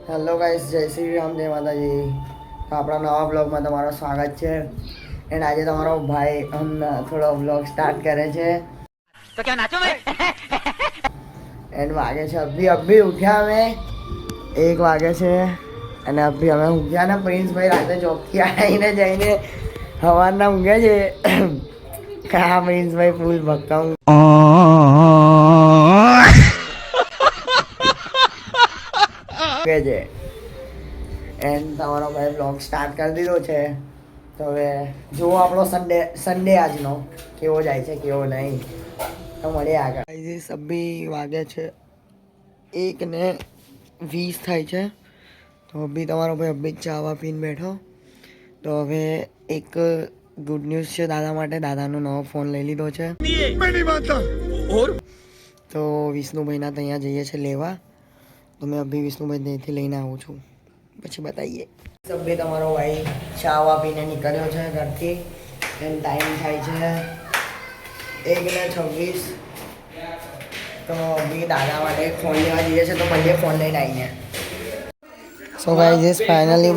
Hello guys, જય શ્રી રામ, જય માતાજી. તો આપણા નવા બ્લોગમાં તમારું સ્વાગત છે. એન્ડ આજે તમારો ભાઈ થોડો બ્લોગ સ્ટાર્ટ કરે છે. તો क्या नाचो मैं એન્ડ વાગે છે અભી ઉઠ્યા અમે 1 વાગે છે અને અભી અમે ઊંઘ્યા ને પ્રિન્સભાઈ રાતે ચોકથી આવીને જઈને સવારના ઊંઘ્યા છે. હા પ્રિન્સભાઈ ફૂલ ભક્કા છે. એન્ડ તમારો ભાઈ બ્લોગ સ્ટાર્ટ કરી દીધો છે. તો હવે જુઓ આપણો સન્ડે આજનો કેવો જાય છે કેવો નહીં. તો મળીએ આગળ. અભી વાગે છે 1:20 થાય છે. તો અભી તમારો ભાઈ અભી ચાવા પીને બેઠો. તો હવે એક ગુડ ન્યૂઝ છે દાદા માટે. દાદાનો નવો ફોન લઈ લીધો છે. તો વિષ્ણુભાઈના ત્યાં જઈએ છીએ લેવા. તો મેં અભી વિષ્ણુભાઈ ત્યાંથી લઈને આવું છું, પછી બતાવીએ. સભ્ય તમારો ભાઈ ચા પીને નીકળ્યો છે ઘરથી. એન્ડ ટાઈમ થાય છે 1:26. તો અભી દાદા માટે ફોન લેવા જઈએ છે. તો મળીએ ફોન લઈને આવીને. સો ગાઈઝ ફાઇનલી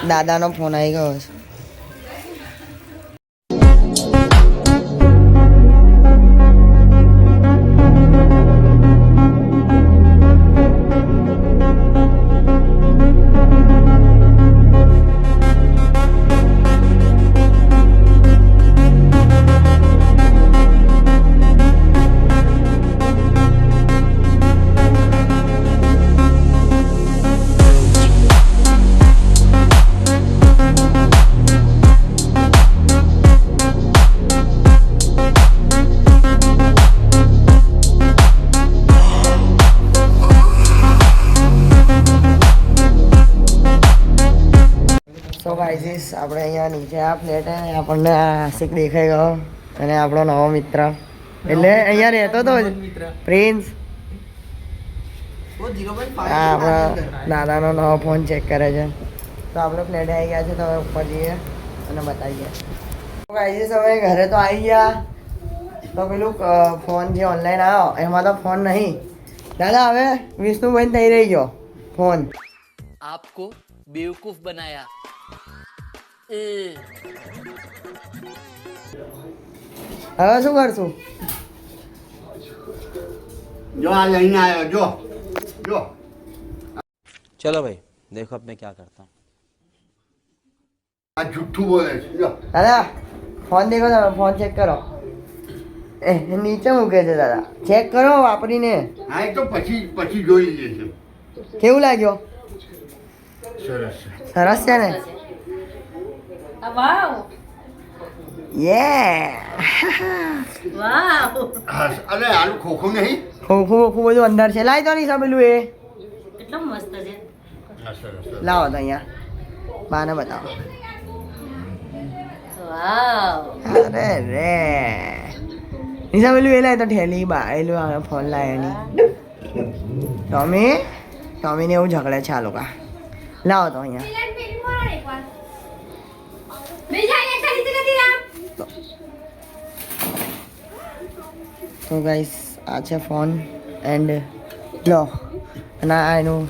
દાદાનો ફોન આવી ગયો છે. સો ગાઈઝ આપણે અહીંયા નીચે આ ફ્લેટ આપણને આશિક દેખાઈ ગયો અને આપણો નવો મિત્ર, એટલે અહીંયા રહેતો હતો પ્રિન્સ. હા, આપણા દાદાનો નવો ફોન ચેક કરે છે. તો આપણે ફ્લેટ આવી ગયા છે. તો હવે ઉપર જઈએ અને બતાવીએ. ગાઈઝ હવે ઘરે તો આવી ગયા. તો પેલું ફોન જે ઓનલાઈન આવ્યો એમાં તો ફોન નહીં. દાદા હવે વિષ્ણુભાઈ થઈ રહી ગયો ફોન. आपको बेवकूफ बनाया હવે શું કરશું? जो आ लहीने आयो जो जो चलो भाई देखो अब मैं क्या करता हूँ. आ झूठू बोले जो દાદા ફોન દેખો, તમે ફોન ચેક કરો. નીચે મૂકે છે દાદા, ચેક કરો વાપરીને. હા એ તો પછી જોઈ લઈએ છે. કેવું લાગ્યો? સરસ સરસ છે ને? વાવ યે વાવ હા, અરે આનું ખોખું નહીં. ખોખું ખોખું બધું અંદર છે. લાવી તો નહીં સાંભળ્યું એ. કેટલો મસ્ત છે. હા સરસ લાવો તો અહીંયા બાને બતાવો. વાવ અરે રે નિશા પેલું એ લાય તો ઠેલી બા એલું આવે ફોન લાય એની. ટોમીને એવું ઝઘડે છે આ લોકો. લાવો તો અહીંયા. તો ગાઈસ આ છે ફોન. એન્ડ લો અને આ એનું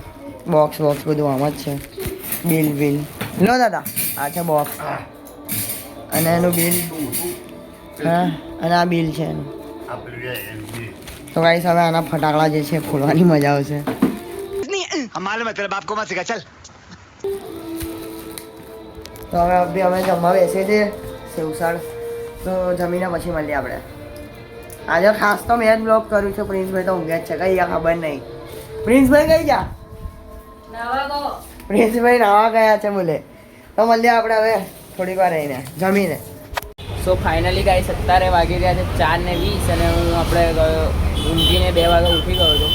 બોક્સ બધું આમ જ છે. બિલ લો દાદા, આ છે બોક્સ અને એનું બિલ. હા, અને આ બિલ છે એનું. તો ગાઈસ હવે આના ફટાકડા જે છે ફોડવાની મજા આવશે. તો હવે અભી અમે જમવા બેસીએ છીએ સેવસળ. તો જમીને પછી મળીએ આપણે. આજે ખાસ તો મેં જ બ્લોગ કર્યું છે. પ્રિન્સભાઈ તો ઊંઘ્યા જ છે, કઈ ખબર નહીં. પ્રિન્સભાઈ કઈ ગયા? પ્રિન્સભાઈ નાવા ગયા છે બોલે. તો મળીએ આપણે હવે થોડીક વાર રહીને જમીને. સો ફાઇનલી ગાઈસ અત્યારે વાગી ગયા છે 4:20 અને હું આપણે ઊંઘીને 2 વાગે ઉઠી ગયો હતો.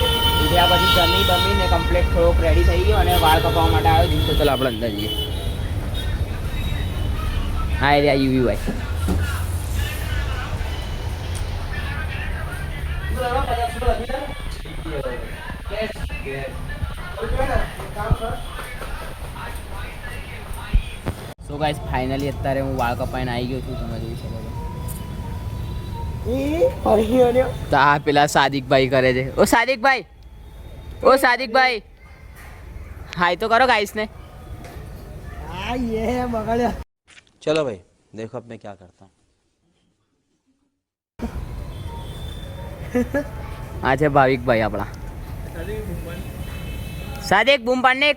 ઉઠ્યા પછી જમીને કમ્પ્લીટ થોડોક રેડી થઈ ગયો અને વાળ કપાવવા માટે આવ્યો છું. તો ચાલો આપણે અંદર જઈએ. હા એ યુવી ભાઈ. સો ગાઈસ ફાઇનલી અત્યારે હું વાળ કપાઈને આવી ગયો છું. તમે જોઈ શકો છો. તો આ પેલા સાદિકભાઈ કરે છે. ઓ સાદિકભાઈ હાય તો કરો ગાઈસ ને. આ યે બગડ્યો. चलो भाई देखो अब मैं क्या करता हूँ. આ છે ભાવિકભાઈ આપણા. સાદેક બૂમ પાડને.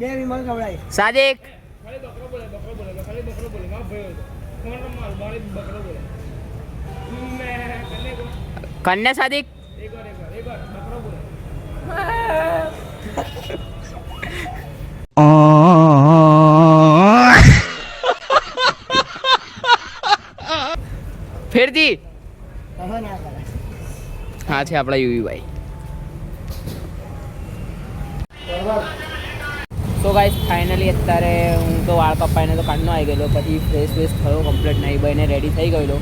બે વિમલ ખવડાય. સાદેક કન્યા સાદેક. ફેરથી હવે ના કરે. હા છે આપણા યુવીભાઈ. સો ગાઈસ ફાઇનલી અત્યારે હું તો વાળ કપાઈને તો કાઢનો આવી ગયેલો, પછી ફ્રેશ વેશ થયો કમ્પ્લીટ, નહીં બહીને રેડી થઈ ગયેલો,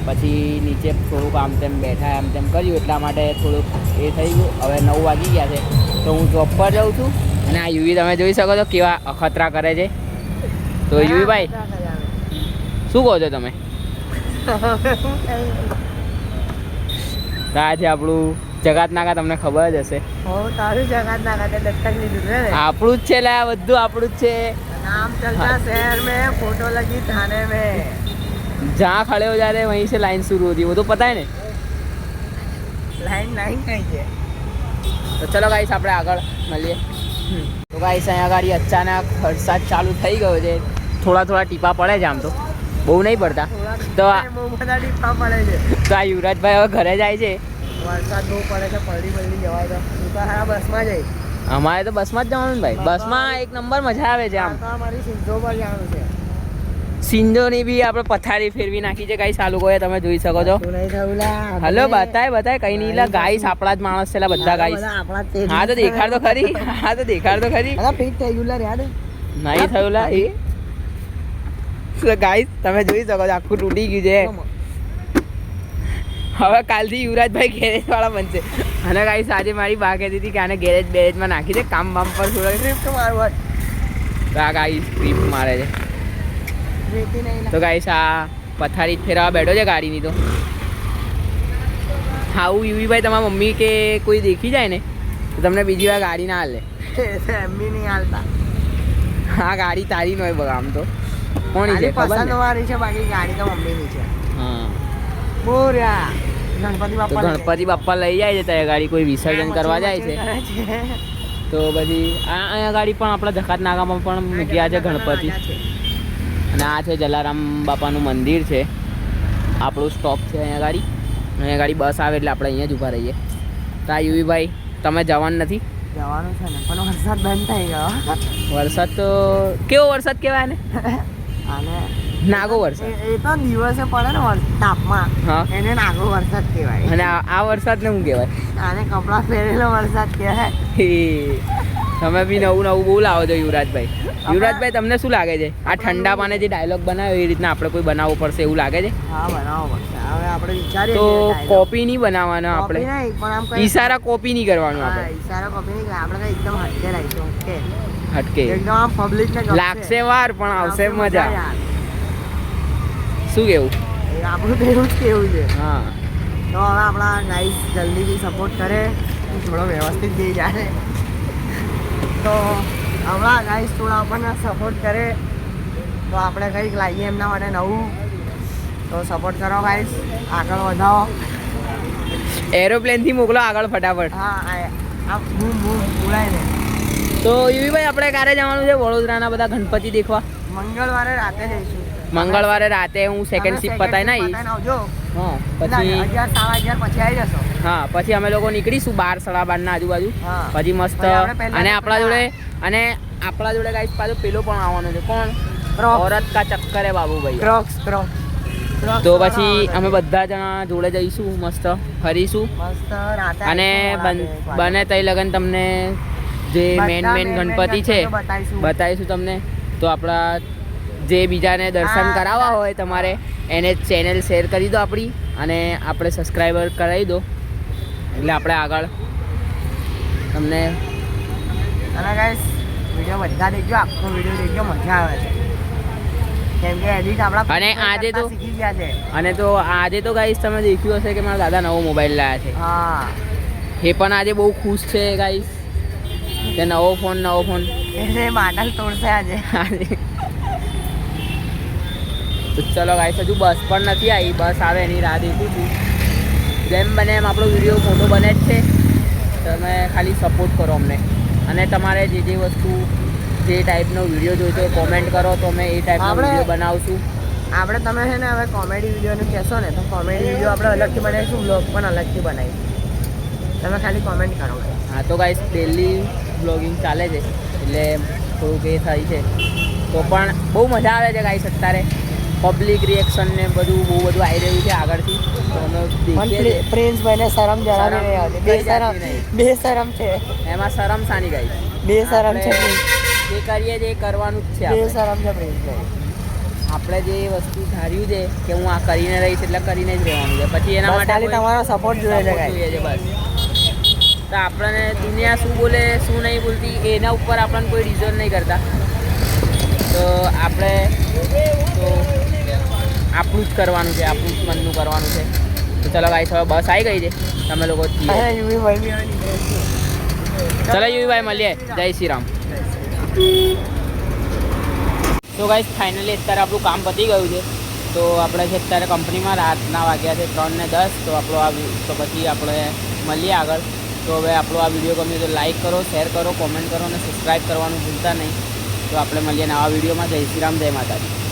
પછી નીચે થોડુંક આમ તેમ બેઠા આમ તેમ કર્યું, એટલા માટે થોડુંક એ થઈ ગયું. હવે 9 વાગી ગયા છે તો હું જોબ પર જાઉં છું. અને આ યુવી તમે જોઈ શકો છો કેવા અખતરા કરે છે. તો યુવીભાઈ શું કહો છો તમે? આ છે આપણું જગાત નાકા, તમને ખબર જ હશે. તારું જગત ના કાતે દત્તક લીધું છે ને. આપણું જ છે લા, બધું આપણું જ છે. नाम चलता शहर में, फोटो लगी थाने में. जहाँ खड़े हो जाते हैं वहीं से लाइन शुरू होती है, वो तो पता है ने. लाइन कहीं છે. તો ચલો ગાઈસ આપણે આગળ મળીએ. તો ગાઈસ અહીંયા આગળ અચાનક વરસાદ ચાલુ થઈ ગયો છે. થોડા થોડા ટીપા પડે છે, આમ તો બહુ નહીં પડતા. તો બહુ બધા ટીપા પડે છે. તો આ યુવરાજભાઈ હવે ઘરે જાય છે. વરસાદ બહુ પડે છે, પલડી જવાય તો તું તો હા બસમાં જઈ. અમારે તો બસમાં જ જવાનું ને ભાઈ, બસમાં એક નંબર મજા આવે છે. આમ તો અમારી સિંધો પર જવાનું છે. સિંધોની બી આપણે પથારી ફેરવી નાખી છે ગાઈસ આ લોકોએ, તમે જોઈ શકો છો. તું નહીં થયું લા. હલો બતાય કઈ નહીં લા, ગાઈસ આપણા જ માણસ છે લા બધા ગાઈસ. આપણા જ તે. હા તો દેખાડ તો ખરી, હા તો દેખાડ તો ખરી. અલા ફિટ થઈ ગયું લા યાદ. નહીં થયું લા એ. ગાઈસ તમે જોઈ શકો છો આખું તૂટી ગયું છે. હવે કાલથી યુવરાજભાઈ ગેરેજ વાળા બનશે. અને ગાઈસ આજે મારી બા કહેતી હતી કે આને બેરેજમાં નાખી દે, કામ બામ પર થોડો સ્ક્રિપ્ટ મારવા. તો આ ગાઈસ સ્ક્રિપ્ટ મારે છે. રેતી નહીં તો ગાઈસ આ પથારી ફેરવા બેઠો છે ગાડીની. તો હાઉ યુવીભાઈ તમારા મમ્મી કે કોઈ દેખી જાય ને તો તમને બીજી વાર ગાડી ના હાલે. એમ બી નહીં હાલતા. આ ગાડી તારી ન હોય બગા, આમ તો કોની છે ખબર પસંદ ને? વાળી છે, બાકી ગાડી તો મમ્મીની છે. હા બોર્યા ગણપતિ તો બાપા ગણપતિ બાપ્પા લઈ જાય છે ત્યાં ગાડી, કોઈ વિસર્જન કરવા જાય છે. તો પછી આ અહીંયા ગાડી પણ આપણા જકાત નાકામાં પણ મૂક્યા છે ગણપતિ. અને આ છે જલારામ બાપાનું મંદિર છે. આપણું સ્ટોપ છે અહીંયા ગાડી. અહીંયા ગાડી બસ આવે એટલે આપણે અહીંયા જ ઊભા રહીએ. તો આ યુવીભાઈ તમે જવાનું નથી? જવાનું છે ને, પણ વરસાદ બંધ થઈ ગયો. વરસાદ તો કેવો વરસાદ કહેવાય ને? અને નાગો વરસાદ. એ તો દિવસે પડે ને તાપમાં, હા. એને નાગો વરસાદ કહેવાય. અને આ વરસાદને શું કહેવાય? આને કપડાં પહેરેલો વરસાદ કહેવાય. તમે બી નવું બહુ લાવો છો યુવરાજભાઈ. યુવરાજભાઈ તમને શું લાગે છે આ ઠંડા પાને જે ડાયલોગ બનાવ્યો એ રીતના આપણે કોઈ બનાવવો પડશે એવું લાગે છે? હા બનાવવો પડશે. હવે આપણે વિચારીએ તો છીએ dialogue. કોપી નહીં બનાવવાનો આપણે, Copy નહીં, પણ આમ કંઈ- ઈશારા કોપી નહીં કરવાનું હા, આપણે. ઈશારો કોપી નહીં, આપણે કંઈ એકદમ હટકે રહીશું. ઓકે, હટકે એકદમ આમ પબ્લિક ને ગમશે. લાગશે વાર પણ આવશે મજા. યાર. શું કેવું? એ આપણું તો એવું જ કેવું છે. હા તો હવે આપણા ગાઈસ જલ્દીથી સપોર્ટ કરે, થોડો વ્યવસ્થિત થઈ જાય. તો હમણાં ગાઈસ થોડા આપણને સપોર્ટ કરે તો આપણે કંઈક લાવીએ એમના માટે નવું. તો સપોર્ટ કરો ગાઈસ, આગળ વધાવો. એરોપ્લેનથી મોકલો આગળ ફટાફટ. હા આ બૂમ બૂમ ઉડાય ને. તો યુવીભાઈ આપણે ક્યારે જવાનું છે વડોદરાના બધા ગણપતિ દેખવા? મંગળવારે રાતે જઈશું. મંગળવારે રાતે હું સેકન્ડ શિફ્ટ પતાવી નાખીશ. આવજો. હા પછી 11 સાડા 11 પછી આવી જશો. હા પછી અમે લોકો નીકળીશું 12 સાડા 12 ના આજુબાજુ. હા. પછી મસ્ત પછી આપણે પહેલા અને આપણા જોડે ગાઈસ પાછો પેલો પણ આવવાનો છે. કોણ? Crocs. औरत કા ચક્કર હે બાબુભાઈ. ક્રોક્સ તો પછી અમે બધા જણા જોડે જઈશું, મસ્ત ફરીશું. મસ્ત રાતે અને બને તઈ લગન તમને જે મેન ગણપતિ છે બતાવીશું તમને. તો આપણા જે બીજાને દર્શન કરાવવા હોય તમારે એને ચેનલ શેર કરી દો આપણી, અને આપણે સબસ્ક્રાઈબર કરાવી દો એટલે આપણે આગળ તમને. અને ગાઈસ વિડીયો બધા દેખજો, આખો વિડીયો દેખજો, મજા આવે છે. કેમ કે એડિટ આપણા અને આજે તો શીખી ગયા છે. અને તો આજે તો ગાઈસ તમે દેખ્યું હશે કે મારા દાદા નવો મોબાઈલ લાવ્યા છે. હા એ પણ આજે બહુ ખુશ છે ગાઈસ કે નવો ફોન. એટલે બાટલ તોડશે આજે. તો ચલો ગાઈસ, હજુ બસ પણ નથી આવી. બસ આવે એની રાહ દેખું છું. જેમ બને એમ આપણો વિડીયો મોટો બને જ છે. તમે ખાલી સપોર્ટ કરો અમને, અને તમારે જે વસ્તુ જે ટાઈપનો વિડીયો જોઈતો હોય કોમેન્ટ કરો, તો અમે એ ટાઈપનો વિડીયો બનાવશું. આપણે તમે છે ને હવે કોમેડી વિડીયોનું કહેશો ને તો કોમેડી વિડીયો આપણે અલગથી બનાવીશું, બ્લોગ પણ અલગથી બનાવીશું. તમે ખાલી કોમેન્ટ કરો. હા તો ગાઈસ, ડેલી બ્લોગિંગ ચાલે છે એટલે થોડુંક એ થાય છે, તો પણ બહુ મજા આવે છે ગાઈસ. અત્યારે પબ્લિક રિએક્શન ને બધું બહુ બધું આવી રહ્યું છે આગળથી, તો અમે દેખીએ છીએ. પ્રિન્સભાઈને શરમ જરા બી નહીં આવતી. બેશરમ છે. એમાં શરમ સાની ગાઈસ? બેશરમ છે. જે કરીએ જે કરવાનું જ છે આપણે. બેશરમ છે પ્રિન્સભાઈ. આપણે જે વસ્તુ ધાર્યું છે કે હું આ કરીને રહીશ એટલે કરીને જ રહેવાનું છે. પછી એના માટે ખાલી તમારો સપોર્ટ જોઈએ છે support જોઈએ છે બસ. તો આપણને દુનિયા શું બોલે શું નહીં બોલતી એના ઉપર આપણને કોઈ રિઝન નહીં કરતા. તો આપણે તો આપણું જ કરવાનું છે, આપણું જ મનનું કરવાનું છે. તો ચલો ગાઈસ, હવે બસ આવી ગઈ છે. તમે લોકો ચલો યુવીભાઈ મળીએ. જય શ્રી રામ. તો ગાઈસ, ફાઇનલી અત્યારે આપણું કામ પતી ગયું છે. તો આપણે છે અત્યારે કંપનીમાં, રાતના વાગ્યા છે 3:10. તો આપણો તો પછી આપણે મળીએ આગળ. તો હવે આપણો આ વિડીયો ગમ્યો તો લાઈક કરો, શેર કરો, કોમેન્ટ કરો અને સબસ્ક્રાઈબ કરવાનું ભૂલતા નહીં. તો આપણે મળીએ નવા વિડીયોમાં. જય શ્રી રામ, જય માતાજી.